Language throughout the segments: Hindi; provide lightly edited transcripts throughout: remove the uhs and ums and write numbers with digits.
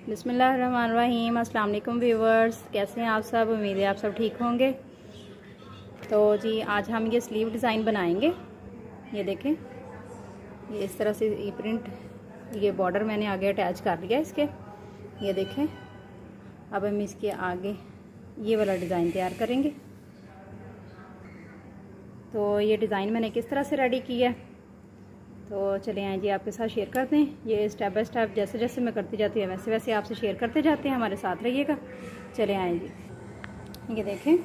बिस्मिल्लाहिर्रहमानिर्रहीम। अस्सलाम वालेकुम व्यूवर्स, कैसे हैं आप सब? उम्मीद है आप सब ठीक होंगे। तो जी आज हम ये स्लीव डिज़ाइन बनाएंगे। ये देखें, ये इस तरह से ये प्रिंट, ये बॉर्डर मैंने आगे अटैच कर लिया इसके। ये देखें, अब हम इसके आगे ये वाला डिज़ाइन तैयार करेंगे। तो ये डिज़ाइन मैंने किस तरह से रेडी किया है, तो चले आए जी आपके साथ शेयर करते हैं। ये स्टेप बाय स्टेप जैसे जैसे मैं करती जाती हूँ वैसे वैसे आपसे शेयर करते जाते हैं, हमारे साथ रहिएगा। चले आए जी। ये देखें,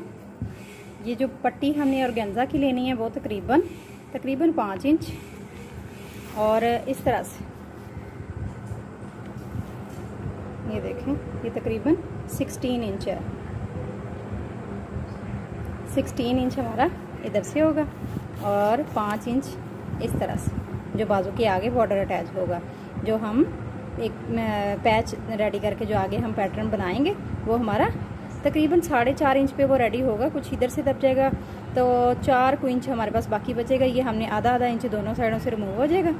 ये जो पट्टी हमने ऑर्गेन्जा की लेनी है वो तकरीबन 5 इंच, और इस तरह से ये देखें, ये तकरीबन 16 इंच है। 16 इंच हमारा इधर से होगा और 5 इंच इस तरह से जो बाजू के आगे बॉर्डर अटैच होगा। जो हम एक पैच रेडी करके जो आगे हम पैटर्न बनाएंगे वो हमारा तकरीबन 4.5 इंच पे वो रेडी होगा। कुछ इधर से दब जाएगा तो 4 इंच हमारे पास बाकी बचेगा। ये हमने आधा इंच दोनों साइडों से रिमूव हो जाएगा,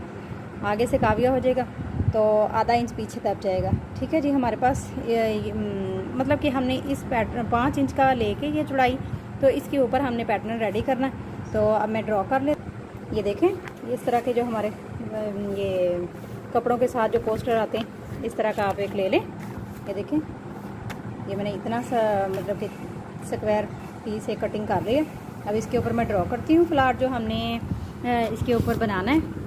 आगे से काविया हो जाएगा तो आधा इंच पीछे दब जाएगा। ठीक है जी, हमारे पास मतलब कि हमने इस पैटर्न 5 इंच का लेके ये चौड़ाई, तो इसके ऊपर हमने पैटर्न रेडी करना है। तो अब मैं ड्रॉ कर ले। ये देखें, इस तरह के जो हमारे ये कपड़ों के साथ जो पोस्टर आते हैं, इस तरह का आप एक ले लें। ये देखें, ये मैंने इतना सा मतलब कि स्क्वायर पीस से कटिंग कर ली है। अब इसके ऊपर मैं ड्रॉ करती हूँ फ्लावर जो हमने इसके ऊपर बनाना है।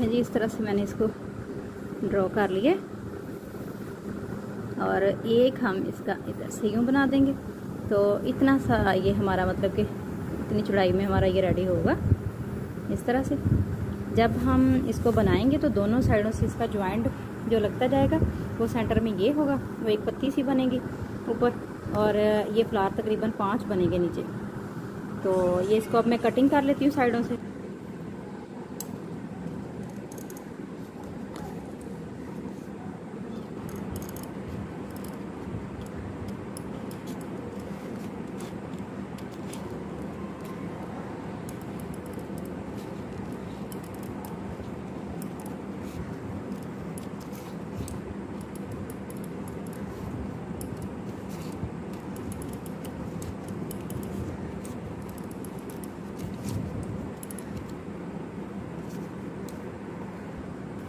जी, इस तरह से मैंने इसको ड्रॉ कर लिया, और एक हम इसका इधर से यूँ बना देंगे। तो इतना सा ये हमारा मतलब कि इतनी चौड़ाई में हमारा ये रेडी होगा। इस तरह से जब हम इसको बनाएंगे तो दोनों साइडों से इसका जॉइंट जो लगता जाएगा वो सेंटर में ये होगा, वो एक पत्ती सी बनेगी ऊपर, और ये फ्लावर तकरीबन 5 बनेंगे नीचे। तो ये इसको अब मैं कटिंग कर लेती हूँ साइडों से।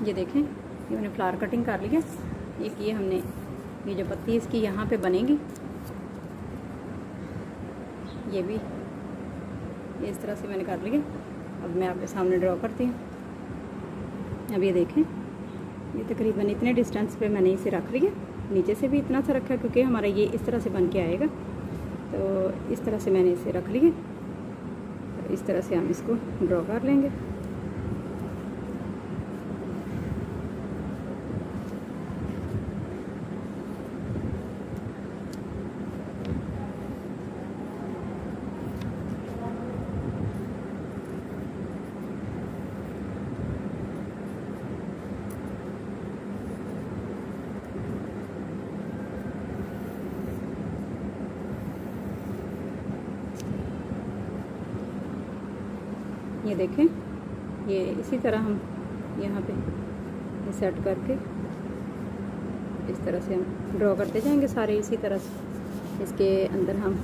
ये देखें, ये मैंने फ्लावर कटिंग कर लिया। एक ये हमने ये जो पत्ती इसकी यहाँ पे बनेगी, ये भी ये इस तरह से मैंने कर लिया। अब मैं आपके सामने ड्रॉ करती हूँ। अब ये देखें, ये तकरीबन इतने डिस्टेंस पे मैंने इसे रख लिया। नीचे से भी इतना सा रखा क्योंकि हमारा ये इस तरह से बन के आएगा। तो इस तरह से मैंने इसे रख लिया। तो इस तरह से हम इसको ड्रॉ कर लेंगे। ये देखें, ये इसी तरह हम यहाँ पे ये सेट करके इस तरह से हम ड्रॉ करते जाएंगे सारे। इसी तरह से इसके अंदर हम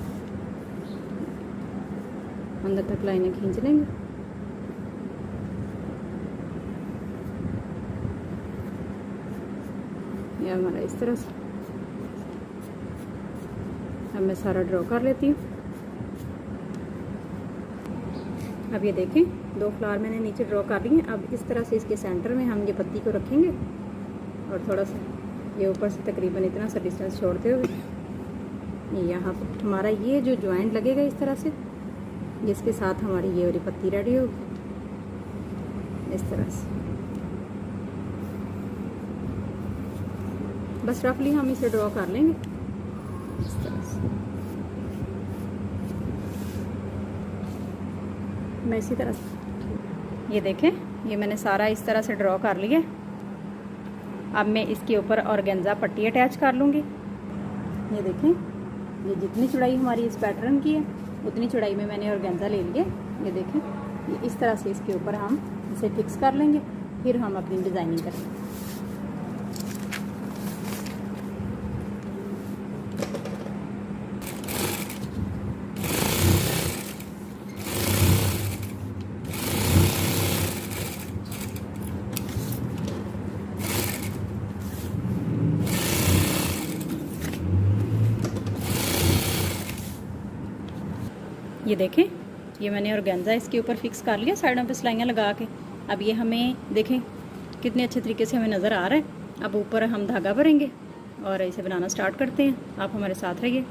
अंदर तक लाइनें खींच लेंगे। ये हमारा इस तरह से अब मैं सारा ड्रॉ कर लेती हूँ। अब ये देखें, 2 फ्लावर मैंने नीचे ड्रॉ कर लिए हैं। अब इस तरह से इसके सेंटर में हम ये पत्ती को रखेंगे और थोड़ा सा ये ऊपर से तकरीबन इतना सा डिस्टेंस छोड़ते हुए यहाँ पर हमारा ये जो जॉइंट लगेगा इस तरह से, जिसके साथ हमारी ये वाली पत्ती रेडी होगी। इस तरह से बस रफली हम इसे ड्रॉ कर लेंगे इस तरह से। मैं इसी तरह ये देखें, ये मैंने सारा इस तरह से ड्रॉ कर लिया। अब मैं इसके ऊपर ऑर्गेन्जा पट्टी अटैच कर लूँगी। ये देखें, ये जितनी चौड़ाई हमारी इस पैटर्न की है उतनी चौड़ाई में मैंने ऑर्गेन्जा ले लिया। ये देखें, ये इस तरह से इसके ऊपर हम इसे फिक्स कर लेंगे, फिर हम अपनी डिज़ाइनिंग करेंगे। ये देखें, ये मैंने ऑर्गेन्जा इसके ऊपर फिक्स कर लिया साइडों पे सिलाइयाँ लगा के। अब ये हमें देखें कितने अच्छे तरीके से हमें नज़र आ रहा है। अब ऊपर हम धागा भरेंगे और इसे बनाना स्टार्ट करते हैं। आप हमारे साथ रहिए।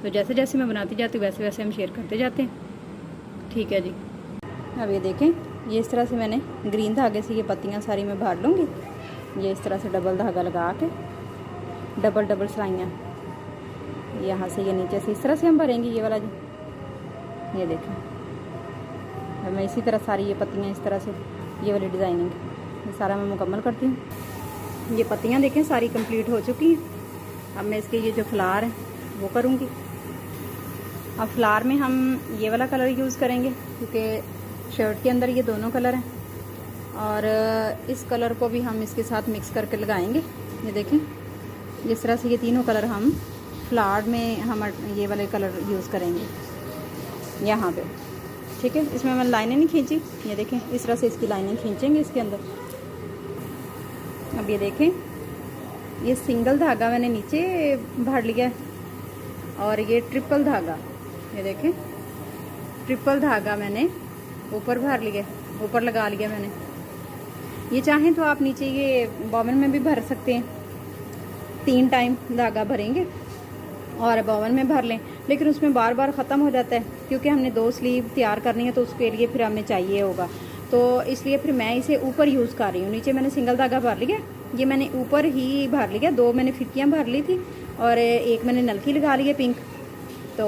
तो जैसे जैसे मैं बनाती जाती हूँ वैसे वैसे हम शेयर करते जाते हैं। ठीक है जी। अब ये देखें, ये इस तरह से मैंने ग्रीन धागे से ये पत्तियाँ सारी मैं भर लूँगी। ये इस तरह से डबल धागा लगा के डबल डबल सिलाइयाँ यहाँ से ये नीचे से इस तरह से हम भरेंगे ये वाला जी। ये देखें, अब मैं इसी तरह सारी ये पत्तियाँ इस तरह से ये वाली डिज़ाइनिंग ये सारा मैं मुकम्मल करती हूँ। ये पत्तियाँ देखें सारी कंप्लीट हो चुकी हैं। अब मैं इसके ये जो फ्लावर है वो करूँगी। अब फ्लावर में हम ये वाला कलर यूज़ करेंगे क्योंकि शर्ट के अंदर ये दोनों कलर हैं, और इस कलर को भी हम इसके साथ मिक्स करके लगाएंगे। ये देखें, जिस तरह से ये तीनों कलर हम फ्लावर में हम ये वाले कलर यूज़ करेंगे यहाँ पे। ठीक है, इसमें मैंने लाइनें नहीं खींची। ये देखें, इस तरह से इसकी लाइनें खींचेंगे इसके अंदर। अब ये देखें, ये सिंगल धागा मैंने नीचे भर लिया और ये ट्रिपल धागा, ये देखें ट्रिपल धागा मैंने ऊपर भर लिया, ऊपर लगा लिया मैंने। ये चाहें तो आप नीचे ये बॉबन में भी भर सकते हैं। 3 टाइम धागा भरेंगे और बॉबन में भर लें, लेकिन उसमें बार बार ख़त्म हो जाता है क्योंकि हमने 2 स्लीव तैयार करनी है तो उसके लिए फिर हमें चाहिए होगा। तो इसलिए फिर मैं इसे ऊपर यूज़ कर रही हूँ। नीचे मैंने सिंगल धागा भर लिया, ये मैंने ऊपर ही भर लिया। 2 मैंने फिरकियाँ भर ली थी और एक मैंने नलकी लगा ली है पिंक। तो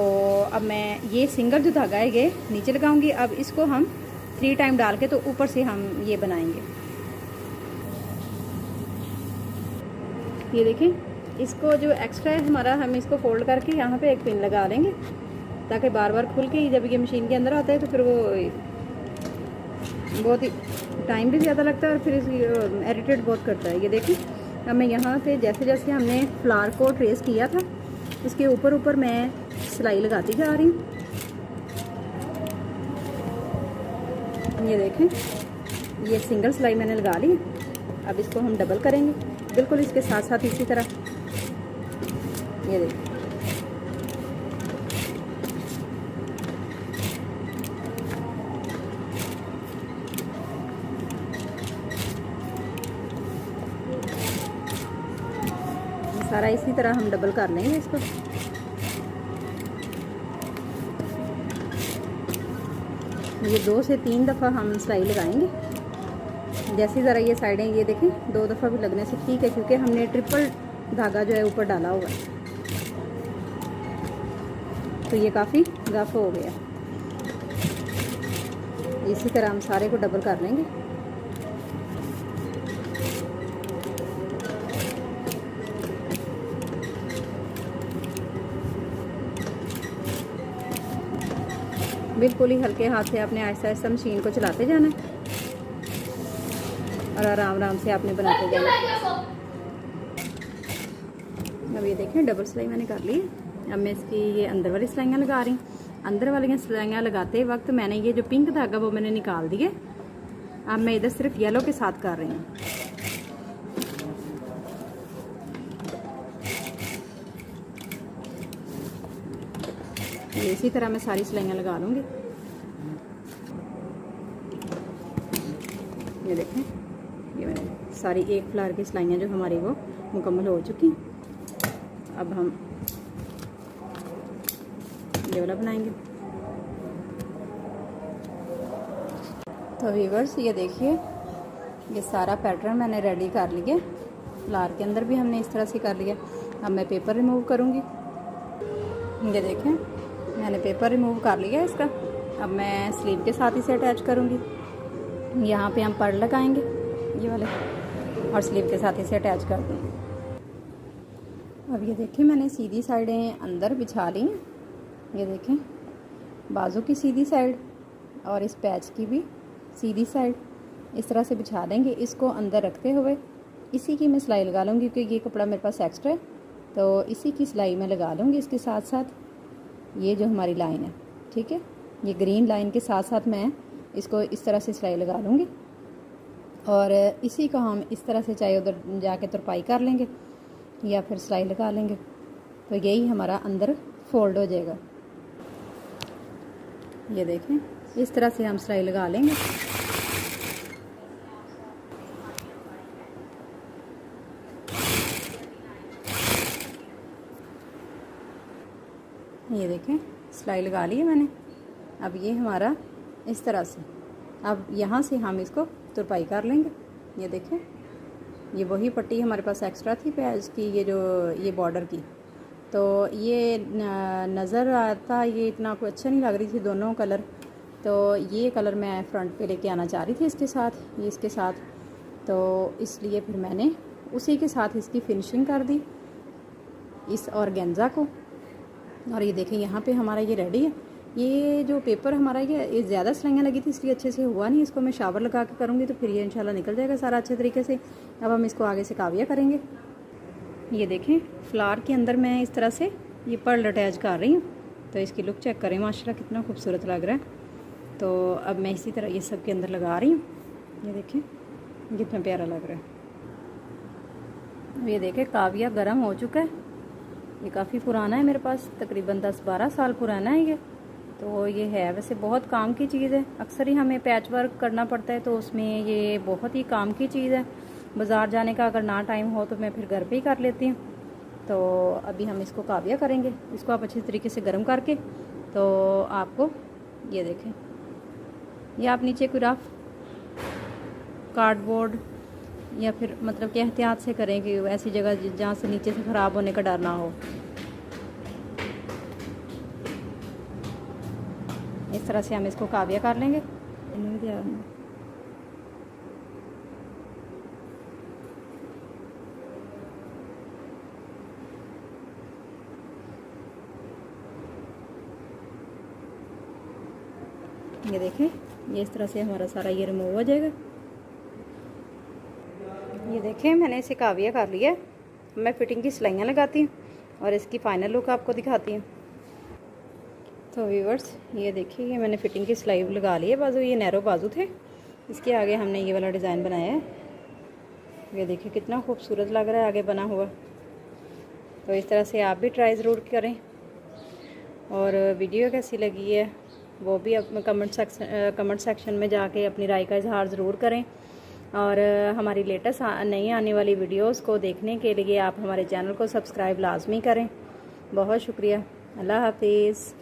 अब मैं ये सिंगल जो धागा है ये नीचे लगाऊंगी। अब इसको हम 3 टाइम डाल के तो ऊपर से हम ये बनाएंगे। ये देखें, इसको जो एक्स्ट्रा है हमारा, हम इसको फोल्ड करके यहाँ पे एक पिन लगा लेंगे ताकि बार बार खुल के जब ये मशीन के अंदर आता है तो फिर वो बहुत ही टाइम भी ज़्यादा लगता है और फिर इसकी इरिटेट बहुत करता है। ये देखिए, अब मैं यहाँ पे जैसे जैसे हमने फ्लावर को ट्रेस किया था उसके ऊपर ऊपर मैं सिलाई लगाती जा रही हूँ। ये देखें, ये सिंगल सिलाई मैंने लगा ली। अब इसको हम डबल करेंगे बिल्कुल इसके साथ साथ इसी तरह। ये देखिए, सारा इसी तरह हम डबल कर लेंगे इसको। ये 2 से 3 दफ़ा हम सिलाई लगाएंगे। जैसे ज़रा ये साइडें ये देखें 2 दफ़ा भी लगने से ठीक है क्योंकि हमने ट्रिपल धागा जो है ऊपर डाला हुआ है तो ये काफ़ी रफ हो गया। इसी तरह हम सारे को डबल कर लेंगे। बिल्कुल ही हल्के हाथ से आपने आहिस्ता आहिस्ता मशीन को चलाते जाना है और आराम आराम से आपने बनाते जाना है। अब ये देखें, डबल सिलाई मैंने कर ली। अब मैं इसकी ये अंदर वाली सिलाइयाँ लगा रही हूँ। अंदर वाली सिलाइयाँ लगाते वक्त मैंने ये जो पिंक धागा वो मैंने निकाल दिए। अब मैं इधर सिर्फ येलो के साथ कर रही हूँ। इसी तरह मैं सारी सिलाइयाँ लगा लूँगी। ये देखें, ये मैंने सारी एक फ्लावर की सिलाइयाँ जो हमारी वो मुकम्मल हो चुकी। अब हम ये वाला बनाएंगे। तो व्यूअर्स ये देखिए, ये सारा पैटर्न मैंने रेडी कर लिया। फ्लावर के अंदर भी हमने इस तरह से कर लिया। अब मैं पेपर रिमूव करूँगी। ये देखें, मैंने पेपर रिमूव कर लिया इसका। अब मैं स्लीव के साथ इसे अटैच करूँगी। यहाँ पे हम पर्ल लगाएंगे ये वाले और स्लीव के साथ इसे अटैच कर दूँगी। अब ये देखें मैंने सीधी साइडें अंदर बिछा ली हैं। ये देखें बाजू की सीधी साइड और इस पैच की भी सीधी साइड इस तरह से बिछा देंगे। इसको अंदर रखते हुए इसी की मैं सिलाई लगा लूँगी क्योंकि ये कपड़ा मेरे पास एक्स्ट्रा है, तो इसी की सिलाई मैं लगा लूँगी इसके साथ साथ। ये जो हमारी लाइन है, ठीक है, ये ग्रीन लाइन के साथ साथ मैं इसको इस तरह से सिलाई लगा लूँगी और इसी को हम इस तरह से चाहे उधर जाके तुरपाई कर लेंगे या फिर सिलाई लगा लेंगे, तो यही हमारा अंदर फोल्ड हो जाएगा। ये देखें इस तरह से हम सिलाई लगा लेंगे। ये देखें सिलाई लगा ली है मैंने। अब ये हमारा इस तरह से, अब यहाँ से हम इसको तुरपाई कर लेंगे। ये देखें ये वही पट्टी हमारे पास एक्स्ट्रा थी पैच की, ये जो ये बॉर्डर की, तो ये नज़र आता ये इतना कोई अच्छा नहीं लग रही थी दोनों कलर, तो ये कलर मैं फ्रंट पे लेके आना चाह रही थी इसके साथ, ये इसके साथ, तो इसलिए फिर मैंने उसी के साथ इसकी फिनिशिंग कर दी इस ऑर्गेन्जा को। और ये देखें यहाँ पे हमारा ये रेडी है। ये जो पेपर हमारा ये ज़्यादा सिलाइयाँ लगी थी इसलिए अच्छे से हुआ नहीं, इसको मैं शावर लगा के करूँगी तो फिर ये इंशाल्लाह निकल जाएगा सारा अच्छे तरीके से। अब हम इसको आगे से काविया करेंगे। ये देखें फ्लावर के अंदर मैं इस तरह से ये पर्ल अटैच कर रही हूँ, तो इसकी लुक चेक करें माशाल्लाह कितना खूबसूरत लग रहा है। तो अब मैं इसी तरह ये सब के अंदर लगा रही हूँ। ये देखें कितना प्यारा लग रहा है। ये देखें काविया गर्म हो चुका है, ये काफ़ी पुराना है मेरे पास, तकरीबन 10-12 साल पुराना है ये। तो ये है वैसे बहुत काम की चीज़ है, अक्सर ही हमें पैच वर्क करना पड़ता है तो उसमें ये बहुत ही काम की चीज़ है। बाज़ार जाने का अगर ना टाइम हो तो मैं फिर घर पे ही कर लेती हूँ। तो अभी हम इसको काविया करेंगे। इसको आप अच्छे तरीके से गर्म करके, तो आपको ये देखें, ये आप नीचे कोई रफ कार्डबोर्ड या फिर मतलब कि एहतियात से करें कि ऐसी जगह जहाँ से नीचे से ख़राब होने का डर ना हो। इस तरह से हम इसको काविया कर लेंगे। ये देखें ये इस तरह से हमारा सारा ये रिमूव हो जाएगा। ये देखें मैंने इसे काविया कर लिया। मैं फिटिंग की सिलाइयाँ लगाती हूँ और इसकी फ़ाइनल लुक आपको दिखाती हूँ। तो व्यूअर्स ये देखिए ये मैंने फिटिंग की सिलाई लगा ली है। बाजू ये नैरो बाजू थे, इसके आगे हमने ये वाला डिज़ाइन बनाया है। ये देखिए कितना खूबसूरत लग रहा है आगे बना हुआ। तो इस तरह से आप भी ट्राई ज़रूर करें। और वीडियो कैसी लगी है वो भी आप कमेंट सेक्शन में जाके अपनी राय का इजहार ज़रूर करें। और हमारी लेटेस्ट नई आने वाली वीडियोस को देखने के लिए आप हमारे चैनल को सब्सक्राइब लाजमी करें। बहुत शुक्रिया। अल्लाह हाफिज़।